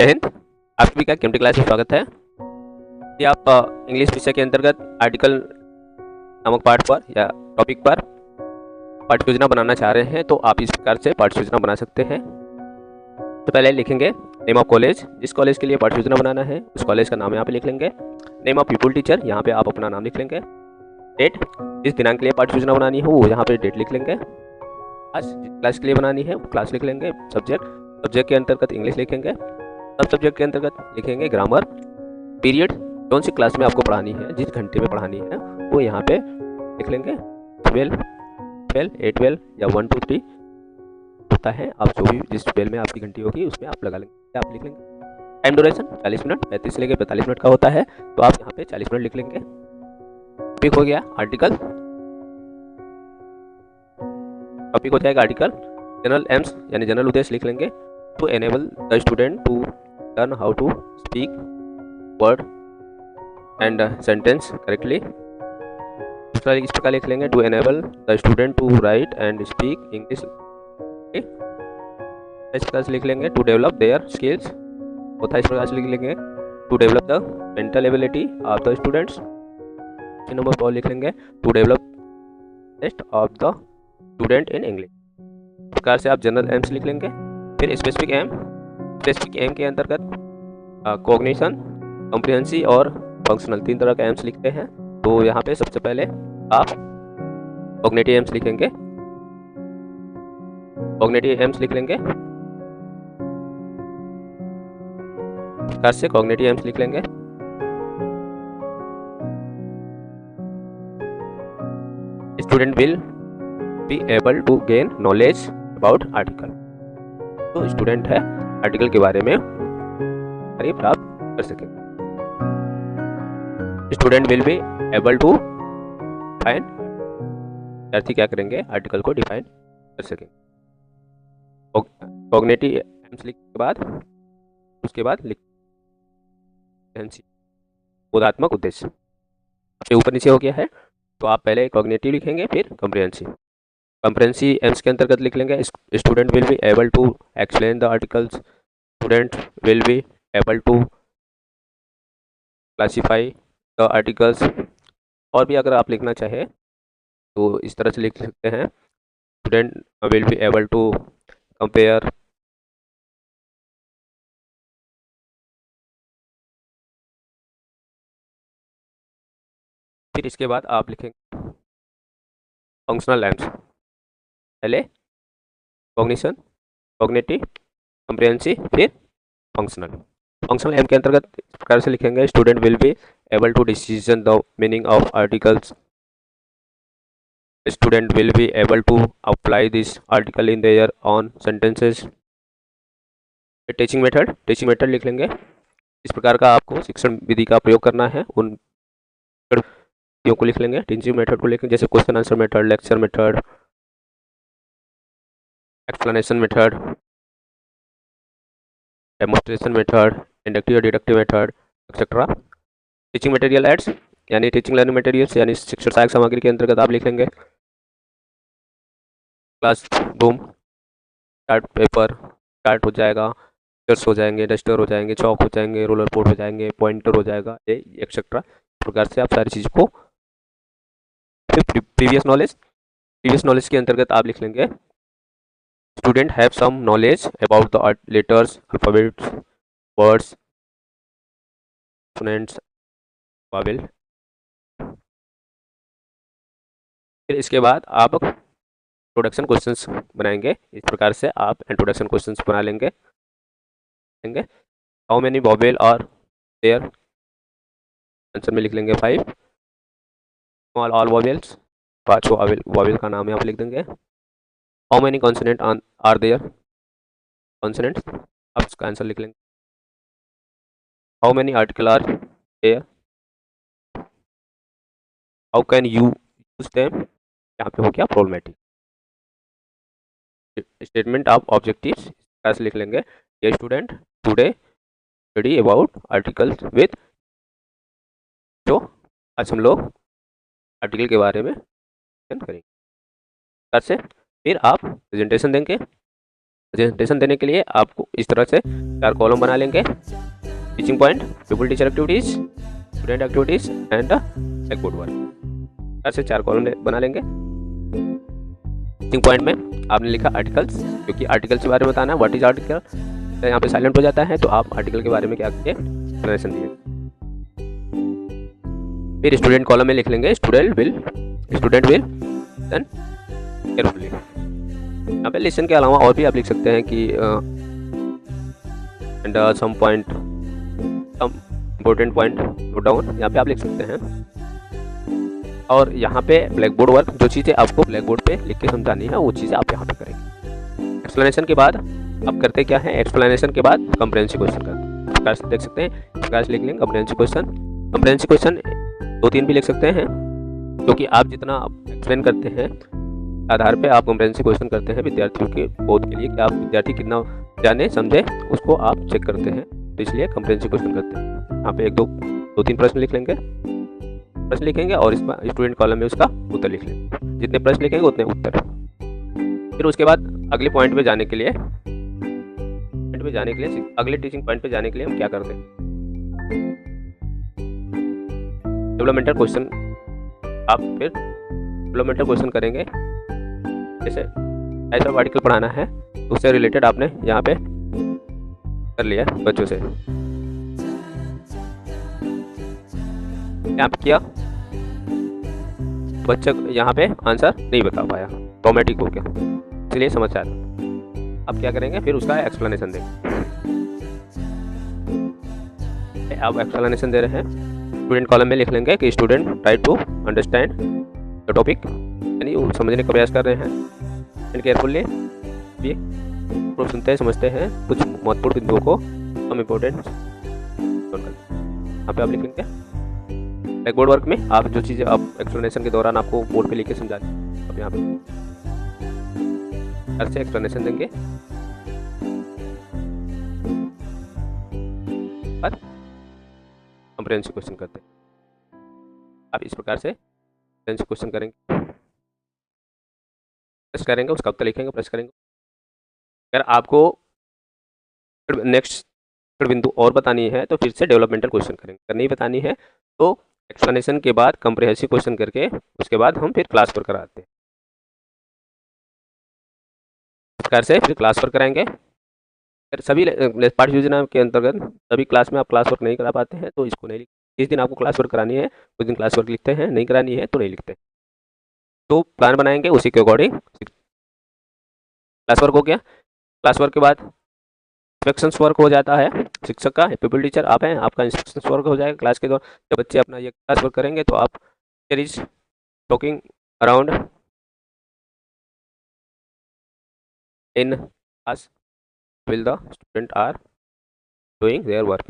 जय हिंद। आप सभी का केमिस्ट्री क्लास में स्वागत है। यदि आप इंग्लिश विषय के अंतर्गत आर्टिकल नामक पाठ पर या टॉपिक पर पाठ्य योजना बनाना चाह रहे हैं तो आप इस प्रकार से पाठ्य योजना बना सकते हैं। तो पहले लिखेंगे नेम ऑफ कॉलेज, जिस कॉलेज के लिए पाठ्य योजना बनाना है उस कॉलेज का नाम यहाँ पे लिख लेंगे। नेम ऑफ पीपुल टीचर, यहाँ पे आप अपना नाम लिख लेंगे। डेट, जिस दिनांक के लिए पाठ्य योजना बनानी हो वो यहाँ पे डेट लिख लेंगे। आज जिस क्लास के लिए बनानी है वो क्लास लिख लेंगे। सब्जेक्ट के अंतर्गत इंग्लिश लिखेंगे। सब सब्जेक्ट के अंतर्गत लिखेंगे ग्रामर। पीरियड, कौन सी क्लास में आपको पढ़ानी है, जिस घंटे में पढ़ानी है वो यहाँ पे लिख लेंगे। 12, 8, 12 या 1, 2, 3 होता है, आप जो भी जिस 12 में आपकी घंटी होगी उसमें आप लगा लेंगे, आप लिख लेंगे। टाइम ड्यूरेशन 40 मिनट, 35 से लेकर 45 मिनट का होता है, तो आप यहाँ पे 40 मिनट लिख लेंगे। टॉपिक हो गया आर्टिकल। टॉपिक हो जाएगा आर्टिकल। जनरल एम्स यानी जनरल उद्देश्य लिख लेंगे। To enable the student to learn how to speak word and sentence correctly. दूसरा इस प्रकार लिख लेंगे, to enable the student to write and speak English. इस प्रकार से लिख लेंगे, टू डेवलप देयर स्किल्स। चौथा इस प्रकार से लिख लेंगे, to develop the mental ability of the students. Number 4 लिख लेंगे, to develop test of the student in English. इस प्रकार से आप जनरल एम्स लिख लेंगे। फिर स्पेसिफिक एम के अंतर्गत कॉग्निशन, कॉम्प्रिहेंसिव और फंक्शनल 3 तरह के एम्स लिखते हैं। तो यहाँ पे सबसे पहले आप कॉग्निटिव एम्स लिखेंगे। कॉग्निटिव एम्स लिख लेंगे। इस प्रकार से कॉग्निटिव एम्स लिख लेंगे। Student will be able to gain knowledge about article. तो स्टूडेंट है आर्टिकल के बारे में प्राप्त कर सके। Student will be able to define, विद्यार्थी क्या करेंगे आर्टिकल को डिफाइन कर सकेंगे। कॉग्निटिव एम्स लिखने के बाद उसके बाद बोधात्मक उद्देश्य आपके ऊपर नीचे हो गया है, तो आप पहले कॉग्निटिव लिखेंगे फिर कॉम्प्रिहेंसिव। कॉम्प्रिहेंसिव एम्स के अंतर्गत लिख लेंगे, student will be able to explain the articles, student will be able to classify the articles. और भी अगर आप लिखना चाहें तो इस तरह से लिख सकते हैं, student will be able to compare फिर इसके बाद आप लिखेंगे फंक्शनल एम्स। पहले कॉग्निशन, कॉग्निटिव, कॉम्प्रिहेंसिव, फिर फंक्शनल। फंक्शनल एम के अंतर्गत इस प्रकार से लिखेंगे, student will be able to decision the meaning of articles, student will be able to apply this article in their own sentences. Teaching method लिख लेंगे। इस प्रकार का आपको शिक्षण विधि का प्रयोग करना है, उन विधियों को लिख लेंगे। टीचिंग मेथड को लिखेंगे, जैसे question answer method, lecture method, explanation method, demonstration method, inductive और deductive method etcetera. Teaching material aids यानी टीचिंग लर्निंग मटेरियल्स यानी शिक्षण सहायक सामग्री के अंतर्गत आप लिख लेंगे क्लासरूम, चार्ट पेपर, चार्ट हो जाएगा, टीचर्स हो जाएंगे, डस्टर हो जाएंगे, चौक हो जाएंगे, रोलर बोर्ड हो जाएंगे, पॉइंटर हो जाएगा, ये एक्सेट्रा। इस प्रकार से आप सारी चीज़ को। फिर प्रीवियस नॉलेज के अंतर्गत आप लिख लेंगे, student have some knowledge about the letters, alphabets, words, consonants, vowel. फिर इसके बाद आप इंट्रोडक्शन क्वेश्चंस बनाएंगे। इस प्रकार से आप इंट्रोडक्शन क्वेश्चंस बना लेंगे। How many vowel are there, answer में लिख लेंगे 5। स्मॉल ऑल वॉवेल्स, 5 वॉवेल का नाम यहाँ पे लिख देंगे। How many consonant are there, consonants आप इसका आंसर लिख लेंगे। How many article are there, how can you use them, यहाँ पे हो गया प्रॉब्लमेटिक। स्टेटमेंट ऑफ ऑब्जेक्टिव्स कैसे लिख लेंगे, ये student today study about articles with, जो आज हम लोग आर्टिकल के बारे में करेंगे। कैसे फिर आप प्रेजेंटेशन देंगे। प्रेजेंटेशन देने के लिए आपको इस तरह से 4 कॉलम बना लेंगे। Teaching point, people teacher activities, student activities and black board work, ऐसे 4 कॉलम बना लेंगे। टीचिंग पॉइंट में आपने लिखा आर्टिकल्स, क्योंकि आर्टिकल्स के बारे में बताना है, व्हाट इज आर्टिकल। तो यहाँ पे साइलेंट हो जाता है, तो आप आर्टिकल के बारे में क्या कीजिए, एक्सप्लेनेशन दिए। फिर स्टूडेंट कॉलम में लिख लेंगे स्टूडेंट विल लिसन केयरफुली। यहाँ पे लिसन के अलावा और भी आप लिख सकते हैं कि and some point, some important point note down, यहाँ पे आप लिख सकते हैं। और यहाँ पे ब्लैक बोर्ड वर्क, जो चीज़ें आपको ब्लैक बोर्ड पे लिख के समझानी है वो चीज़ें आप यहाँ पे करेंगे। एक्सप्लेनेशन के बाद आप करते क्या है, एक्सप्लेनेशन के बाद कंप्रेहेंसिव क्वेश्चन करते हैं। देख सकते हैं इस प्रकार से लिख लेंगे कंप्रेहेंसिव क्वेश्चन। कंप्रेहेंसिव क्वेश्चन 2-3 भी लिख सकते हैं, क्योंकि आप जितना एक्सप्लेन करते हैं आधार पे आप कंप्रेहेंसिव क्वेश्चन करते हैं विद्यार्थियों के बोध के लिए, कि आप विद्यार्थी कितना जाने समझे उसको आप चेक करते हैं, तो इसलिए कंप्रेहेंसिव क्वेश्चन करते हैं। यहाँ पे 2-3 प्रश्न लिख लेंगे, प्रश्न लिखेंगे और इसमें स्टूडेंट कॉलम में उसका उत्तर लिख लेंगे। जितने प्रश्न लिखेंगे उतने उत्तर। फिर उसके बाद अगले पॉइंट पे जाने के लिए अगले टीचिंग पॉइंट पे जाने के लिए हम क्या करते हैं, डेवलपमेंटल क्वेश्चन। आप फिर डेवलपमेंटल क्वेश्चन करेंगे, जैसे टाइप्स ऑफ आर्टिकल पढ़ाना है तो उससे रिलेटेड आपने यहाँ पे कर लिया बच्चों से। यहाँ पे किया, बच्चा यहाँ पे आंसर नहीं बता पाया, ऑटोमेटिक हो गया, इसलिए समझ आया। अब क्या करेंगे, फिर उसका एक्सप्लेनेशन देंगे। आप एक्सप्लेनेशन दे रहे हैं, स्टूडेंट कॉलम में लिख लेंगे कि student try to understand the topic, यानी वो समझने का प्रयास कर रहे हैं। एंड केयरफुली ये सुनते हैं, समझते हैं, कुछ महत्वपूर्ण बिंदुओं को हम इम्पोर्टेंट यहाँ पे आप लिखेंगे। ब्लैक बोर्ड वर्क में आप जो चीज़ें आप एक्सप्लेनेशन के दौरान आपको बोर्ड पे लिखे समझाते हैं, अब यहाँ पे अच्छे एक्सप्लेनेशन देंगे। कंप्रेहेंसिव क्वेश्चन करते हैं, आप इस प्रकार से कंप्रेहेंसिव क्वेश्चन करेंगे, प्रेस करेंगे, उसका उत्तर लिखेंगे, प्रेस करेंगे। अगर आपको नेक्स्ट बिंदु और बतानी है तो फिर से डेवलपमेंटल क्वेश्चन करेंगे। अगर नहीं बतानी है तो एक्सप्लेनेशन के बाद कंप्रेहेंसिव क्वेश्चन करके उसके बाद हम फिर क्लास वर्क कराते हैं। इस प्रकार से फिर क्लास वर्क कराएंगे। अगर सभी पाठ्य योजना के अंतर्गत सभी क्लास में आप क्लास वर्क नहीं करा पाते हैं तो इसको नहीं लिखते। जिस दिन आपको क्लास वर्क करानी है उस दिन क्लास वर्क लिखते हैं, नहीं करानी है तो नहीं लिखते। तो प्लान बनाएंगे, उसी के अकॉर्डिंग क्लास वर्क हो गया। क्लास वर्क के बाद इंस्ट्रक्शंस वर्क हो जाता है, शिक्षक का, पीपल टीचर आप हैं, आपका इंस्ट्रक्शंस वर्क हो जाएगा क्लास के दौरान। जब बच्चे अपना ये क्लास वर्क करेंगे तो आप teacher is talking around in class will the student are doing their work।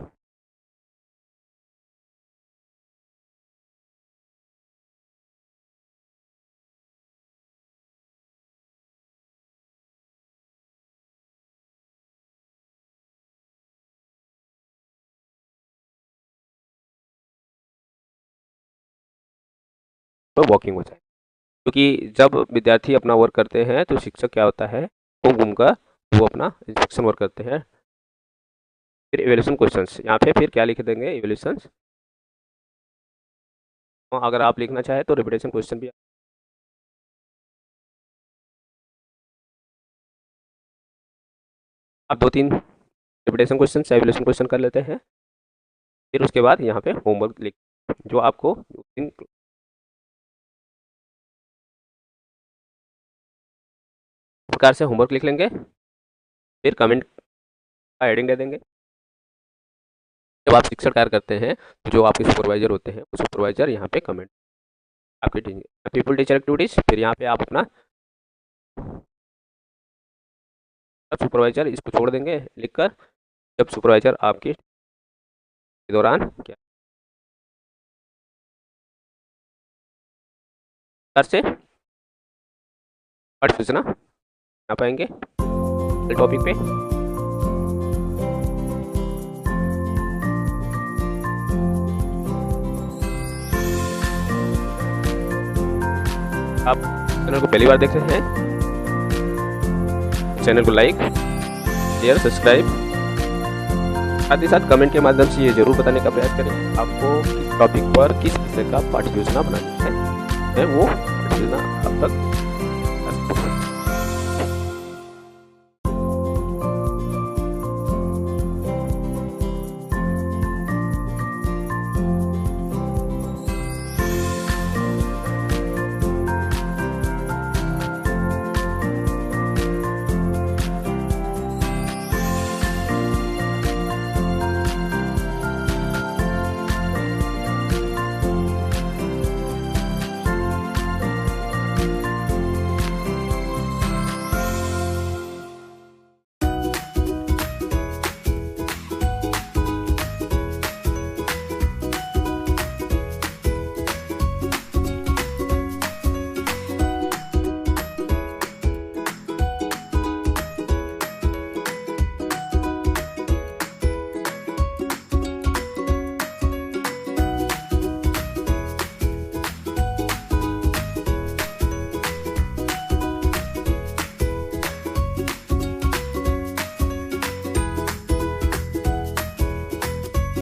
तो वॉकिंग हो जाए, क्योंकि जब विद्यार्थी अपना वर्क करते हैं तो शिक्षक क्या होता है वो घूमकर वो अपना इंस्ट्रक्शन वर्क करते हैं। फिर इवैल्यूएशन क्वेश्चंस, यहाँ पे फिर क्या लिख देंगे, इवैल्यूएशंस। अगर आप लिखना चाहे तो रिपीटेशन क्वेश्चन भी आप 2-3 रिपीटेशन क्वेश्चन या इवैल्यूएशन क्वेश्चन कर लेते हैं। फिर उसके बाद यहाँ पे होमवर्क लिख, जो आपको प्रकार से होमवर्क लिख लेंगे। फिर कमेंट का हेडिंग दे देंगे। जब आप शिक्षण कार्य करते हैं तो जो आपके सुपरवाइजर होते हैं वो सुपरवाइजर यहाँ पे कमेंट आपकी पीपल टीचर एक्टिविटीज, फिर यहाँ पे आप अपना सुपरवाइजर इसको छोड़ देंगे लिखकर। जब सुपरवाइजर आपके दौरान क्या से पाठ सूचना आ पाएंगे टॉपिक पे। आप चैनल को पहली बार देख रहे हैं, चैनल को लाइक शेयर, सब्सक्राइब, साथ ही साथ कमेंट के माध्यम से ये जरूर बताने का प्रयास करें आपको किस टॉपिक पर किस विषय का पाठ्य योजना बनानी है, मैं वो पाठ्य योजना आप तक